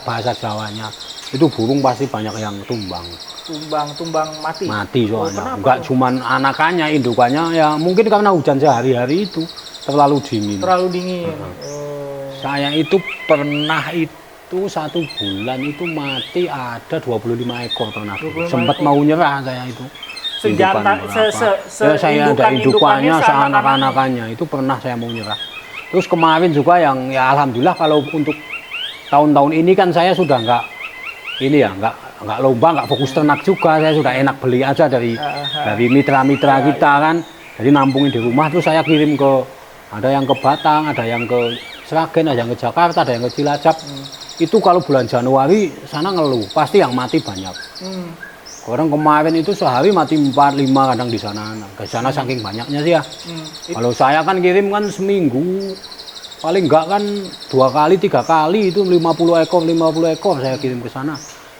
Speaker 2: bahasa Jawanya itu burung pasti banyak yang tumbang mati soalnya. Enggak cuman anakannya, indukannya ya mungkin karena hujan sehari-hari itu terlalu dingin. Saya itu pernah itu 1 bulan itu mati ada 25 ekor pernah. Sempat mau nyerah saya itu. Saya ada indukannya, seanak-anakannya itu pernah saya mau nyerah. Terus kemarin juga yang ya alhamdulillah, kalau untuk tahun-tahun ini kan saya sudah nggak lomba, nggak fokus ternak juga. Saya sudah enak beli aja dari mitra-mitra kita kan. Jadi nampungin di rumah, terus saya kirim ada yang ke Batang, ada yang ke Sragen, ada yang ke Jakarta, ada yang ke Cilacap. Itu kalau bulan Januari sana ngeluh, pasti yang mati banyak. Orang kemarin itu sehari mati 4-5 kadang di sana. Ke sana saking banyaknya sih ya. Kalau saya kan kirim kan seminggu, paling enggak kan 2 kali 3 kali itu 50 ekor saya kirim ke sana.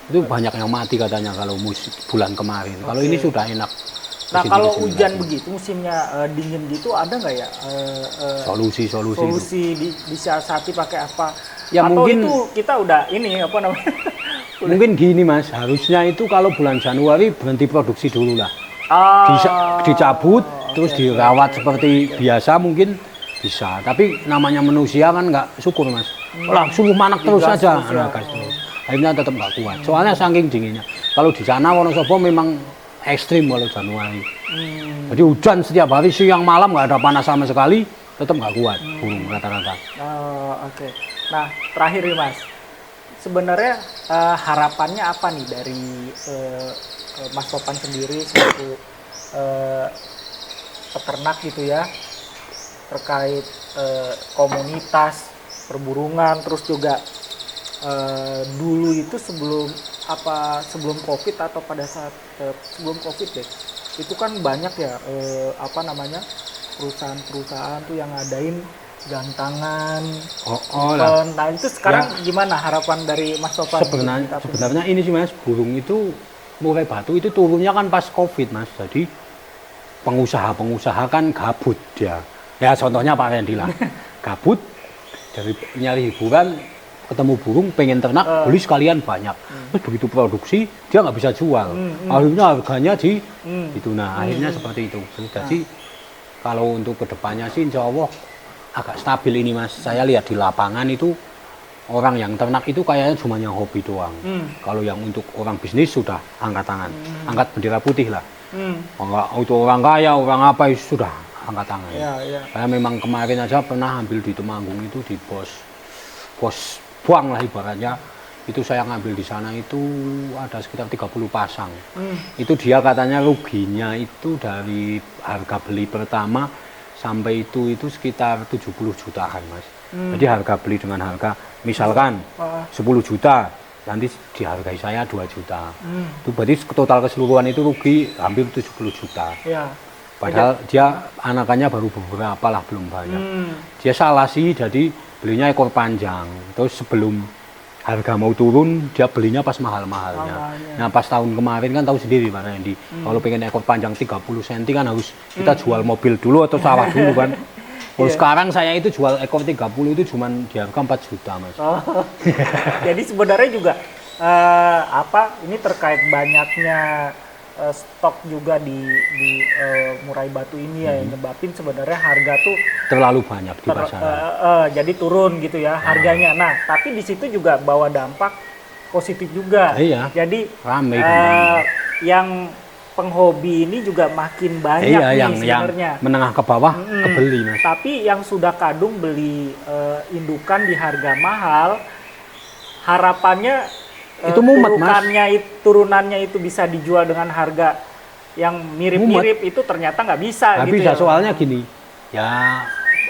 Speaker 2: Itu banyak yang mati katanya kalau bulan kemarin. Kalau ini sudah enak.
Speaker 1: Nah, kalau
Speaker 2: kesini
Speaker 1: hujan
Speaker 2: lagi.
Speaker 1: begitu, musimnya dingin gitu, ada nggak ya
Speaker 2: Solusi-solusi itu.
Speaker 1: solusi disiasati pakai apa?
Speaker 2: Ya,
Speaker 1: Atau
Speaker 2: mungkin-
Speaker 1: itu kita udah ini apa namanya?
Speaker 2: Mungkin gini Mas, harusnya itu kalau bulan Januari berhenti produksi dulu lah. Dicabut, terus dirawat seperti biasa mungkin bisa. Tapi namanya manusia kan nggak syukur Mas. Lah suruh manak terus
Speaker 1: Digas
Speaker 2: saja,
Speaker 1: terus ya.
Speaker 2: gas terus. Akhirnya tetap nggak kuat. Soalnya saking dinginnya. Kalau di sana Wonosobo memang ekstrim kalau Januari. Jadi hujan setiap hari siang malam nggak ada panas sama sekali, tetap nggak kuat burung rata-rata.
Speaker 1: Oke. Nah, terakhir nih Mas. Sebenarnya harapannya apa nih dari Mas Topan sendiri selaku peternak gitu ya, terkait komunitas perburungan, terus juga dulu itu sebelum COVID atau pada saat sebelum COVID deh, itu kan banyak ya perusahaan-perusahaan tuh yang ngadain gantangan,
Speaker 2: Lah.
Speaker 1: nah itu sekarang gimana harapan dari Mas Topan?
Speaker 2: Sebenarnya ini sih Mas, burung itu murai batu itu turunnya kan pas COVID Mas. Jadi pengusaha kan gabut dia. Ya contohnya Pak Randy lah. Gabut dari nyari hiburan, ketemu burung pengen ternak, beli sekalian banyak. Terus begitu produksi dia nggak bisa jual. Akhirnya harganya itu. Nah, akhirnya seperti itu. Jadi kalau untuk kedepannya sih insya Allah agak stabil ini Mas. Saya lihat di lapangan itu orang yang ternak itu kayaknya cuma yang hobi doang. Kalau yang untuk orang bisnis sudah angkat tangan, angkat bendera putih lah. Untuk orang kaya, orang apa itu sudah angkat tangan. Saya memang kemarin aja pernah ambil di Temanggung itu di bos buang lah ibaratnya. Itu saya ngambil di sana itu ada sekitar 30 pasang. Itu dia katanya ruginya itu dari harga beli pertama sampai itu sekitar 70 jutaan Mas. Jadi harga beli dengan harga misalkan 10 juta, nanti dihargai saya 2 juta. Itu berarti total keseluruhan itu rugi hampir 70 juta. Padahal dia anakannya baru beberapa lah, belum banyak. Dia salah sih, jadi belinya ekor panjang. Terus sebelum harga mau turun, dia belinya pas mahal-mahalnya. Nah pas tahun kemarin kan tahu sendiri Pak Randy, kalau pengen ekor panjang 30 cm kan harus kita jual mobil dulu atau sawah dulu kan. Kalau sekarang saya itu jual ekor 30 itu cuman di harga 4 juta Mas.
Speaker 1: Jadi sebenarnya juga ini terkait banyaknya stok juga di murai batu ini ya, yang nyebabin sebenarnya harga tuh
Speaker 2: terlalu banyak di pasaran.
Speaker 1: Jadi turun gitu ya harganya. Nah, tapi di situ juga bawa dampak positif juga.
Speaker 2: Iya.
Speaker 1: Jadi
Speaker 2: Ramai
Speaker 1: yang penghobi ini juga makin banyak nih sebenarnya.
Speaker 2: Yang menengah ke bawah kebeli Mas.
Speaker 1: Tapi yang sudah kadung beli indukan di harga mahal, harapannya
Speaker 2: itu mumet Mas.
Speaker 1: Turunannya itu bisa dijual dengan harga yang mirip-mirip, itu ternyata nggak bisa.
Speaker 2: Nggak
Speaker 1: gitu
Speaker 2: bisa,
Speaker 1: ya.
Speaker 2: soalnya gini, ya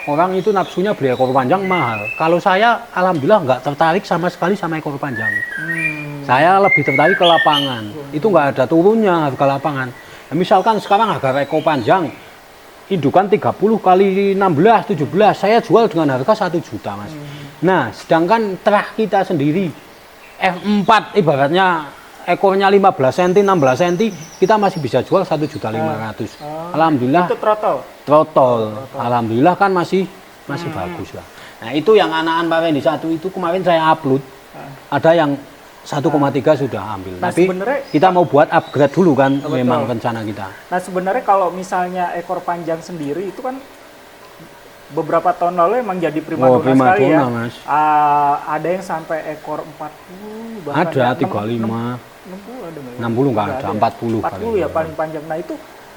Speaker 2: orang itu nafsunya beli ekor panjang mahal. Kalau saya alhamdulillah nggak tertarik sama sekali sama ekor panjang. Saya lebih tertarik ke lapangan. Itu nggak ada turunnya harga lapangan. Nah, misalkan sekarang harga ekor panjang indukan 30 kali 16, 17, saya jual dengan harga 1 juta Mas. Nah, sedangkan terah kita sendiri F4 ibaratnya ekornya 15 cm, 16 cm, kita masih bisa jual 1.500.000. Alhamdulillah.
Speaker 1: Itu
Speaker 2: Trotol. Alhamdulillah kan masih bagus lah. Nah, itu yang anakan Pak Randy satu itu kemarin saya upload. Ada yang 1,3 sudah ambil.
Speaker 1: Nah,
Speaker 2: tapi kita mau buat upgrade dulu kan, memang rencana kita.
Speaker 1: Nah, sebenarnya kalau misalnya ekor panjang sendiri itu kan beberapa tahun lalu emang jadi primadona sekali ya.
Speaker 2: Mas.
Speaker 1: Ada yang sampai ekor 40 bahkan
Speaker 2: ada
Speaker 1: 60
Speaker 2: 35.
Speaker 1: ada nggak ya?
Speaker 2: 60 nggak ada, 40
Speaker 1: ya paling panjang. Nah, itu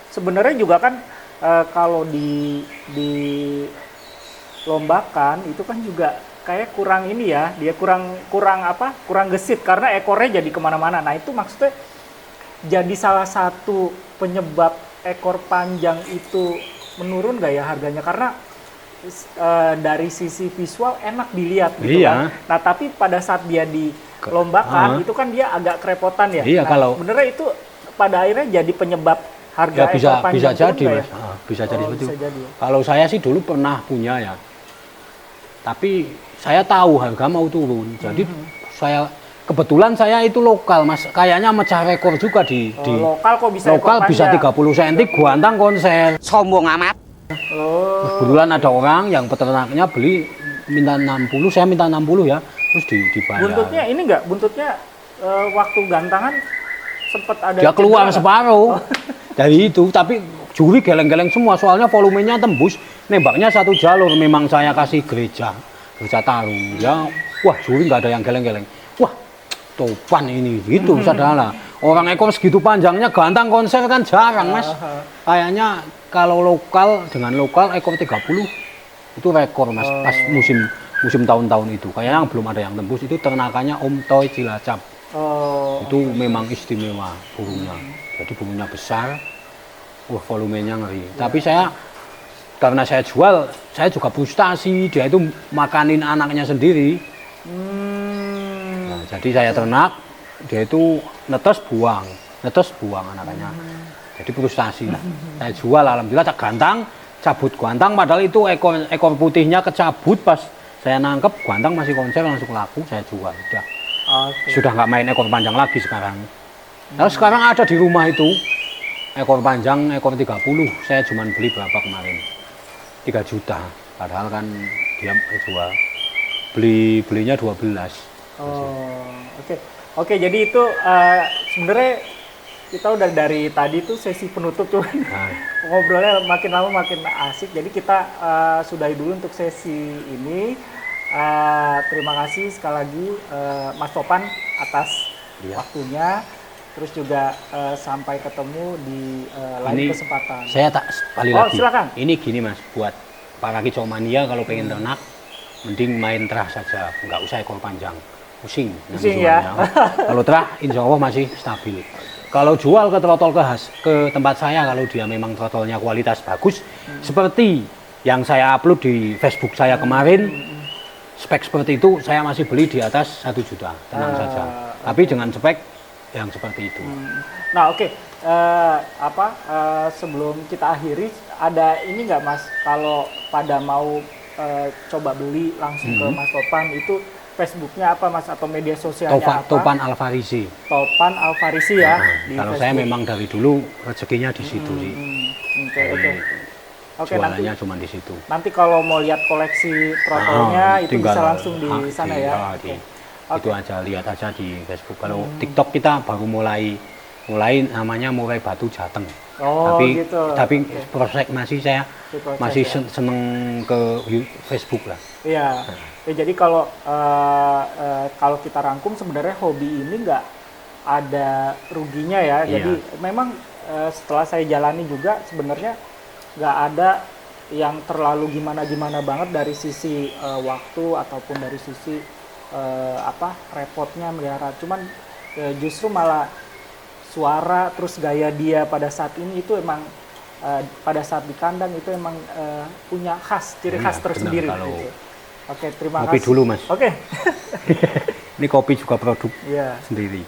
Speaker 1: sebenarnya juga kan kalau di lombakan itu kan juga kayak kurang ini ya, dia kurang gesit karena ekornya jadi kemana-mana. Nah, itu maksudnya jadi salah satu penyebab ekor panjang itu menurun nggak ya harganya, karena dari sisi visual enak dilihat gitu kan. Nah, tapi pada saat dia dilombakan itu kan dia agak kerepotan ya.
Speaker 2: Iya,
Speaker 1: nah,
Speaker 2: kalau
Speaker 1: sebenarnya itu pada akhirnya jadi penyebab harga
Speaker 2: ya,
Speaker 1: ekor panjang
Speaker 2: bisa jadi
Speaker 1: ya?
Speaker 2: Mas. Bisa jadi seperti itu.
Speaker 1: Jadi.
Speaker 2: Kalau saya sih dulu pernah punya ya. Tapi saya tahu harga mau turun. Jadi saya kebetulan saya itu lokal Mas, kayaknya mecah rekor juga di
Speaker 1: lokal kok bisa
Speaker 2: lokal
Speaker 1: ekor
Speaker 2: bisa
Speaker 1: panjang?
Speaker 2: 30 cm guantang konser.
Speaker 3: Sombong amat.
Speaker 1: Oh,
Speaker 2: Kebetulan ada orang yang peternaknya beli minta 60, saya minta 60 ya, terus dibayar.
Speaker 1: buntutnya ini enggak, buntutnya waktu gantangan sempat ada
Speaker 2: Dia keluar
Speaker 1: cedera nggak?
Speaker 2: separuh dari itu, tapi juri geleng-geleng semua, soalnya volumenya tembus, nembaknya satu jalur, memang saya kasih gereja Tarung, ya, wah juri nggak ada yang geleng-geleng, wah topan ini, gitu saudara. Orang ekor segitu panjangnya gantang konser kan jarang Mas, kayaknya kalau lokal dengan lokal ekor 30 itu rekor Mas, pas musim tahun-tahun itu, kayaknya belum ada yang tembus, itu ternakannya Om Toy Cilacap.
Speaker 1: Oh,
Speaker 2: Itu memang istimewa burungnya, jadi burungnya besar, wah volumenya ngeri. Tapi saya karena saya jual, saya juga frustasi, dia itu makanin anaknya sendiri. Nah, jadi saya ternak, dia itu netes buang anaknya. Jadi frustasi lah. Saya jual, alhamdulillah tak gantang, cabut guantang, padahal itu ekor putihnya kecabut pas saya nangkep, guantang masih konser langsung laku, saya jual. Sudah nggak main ekor panjang lagi sekarang. Nah, sekarang ada di rumah itu ekor panjang, ekor 30, saya cuma beli berapa kemarin? 3 juta, padahal kan dia jual. Belinya 12.
Speaker 1: Oh, oke, jadi itu sebenarnya kita udah dari tadi tuh sesi penutup tuh ngobrolnya makin lama makin asik. Jadi kita sudahi dulu untuk sesi ini. Terima kasih sekali lagi Mas Topan atas waktunya. Terus juga sampai ketemu di lain kesempatan.
Speaker 2: Saya tak sekali lagi.
Speaker 1: Silakan.
Speaker 2: Ini gini Mas, buat para kicomania kalau pengen ternak, mending main terah saja, nggak usah ekor panjang. Pusing
Speaker 1: ya.
Speaker 2: Kalau terah, insya Allah masih stabil. Kalau jual ke trotol ke tempat saya, kalau dia memang trotolnya kualitas bagus, seperti yang saya upload di Facebook saya kemarin, spek seperti itu saya masih beli di atas 1 juta, tenang saja. Tapi dengan spek yang seperti itu.
Speaker 1: Nah, oke. Sebelum kita akhiri, ada ini nggak Mas, kalau pada mau coba beli langsung ke Mas Topan, itu Facebooknya apa Mas, atau media sosialnya apa?
Speaker 2: Topan Alfarisi.
Speaker 1: Topan Alfarisi ya.
Speaker 2: Nah, kalau saya memang dari dulu rezekinya di situ sih.
Speaker 1: Oke,
Speaker 2: jualannya cuma di situ.
Speaker 1: Nanti kalau mau lihat koleksi trotolnya itu bisa langsung di sana ya.
Speaker 2: Itu aja, lihat aja di Facebook. Kalau TikTok kita baru mulai namanya Murai Batu Jateng.
Speaker 1: Oh,
Speaker 2: tapi proses saya masih seneng ke Facebook lah.
Speaker 1: Iya. Jadi kalau kita rangkum sebenarnya hobi ini nggak ada ruginya ya. Jadi memang setelah saya jalani juga sebenarnya nggak ada yang terlalu gimana banget dari sisi waktu ataupun dari sisi repotnya melihara. Cuman justru malah suara terus gaya dia pada saat ini itu emang pada saat di kandang itu emang punya ciri khas tersendiri. Gitu. Oke, terima kasih.
Speaker 2: Kopi dulu Mas.
Speaker 1: Oke.
Speaker 2: Ini kopi juga produk sendiri.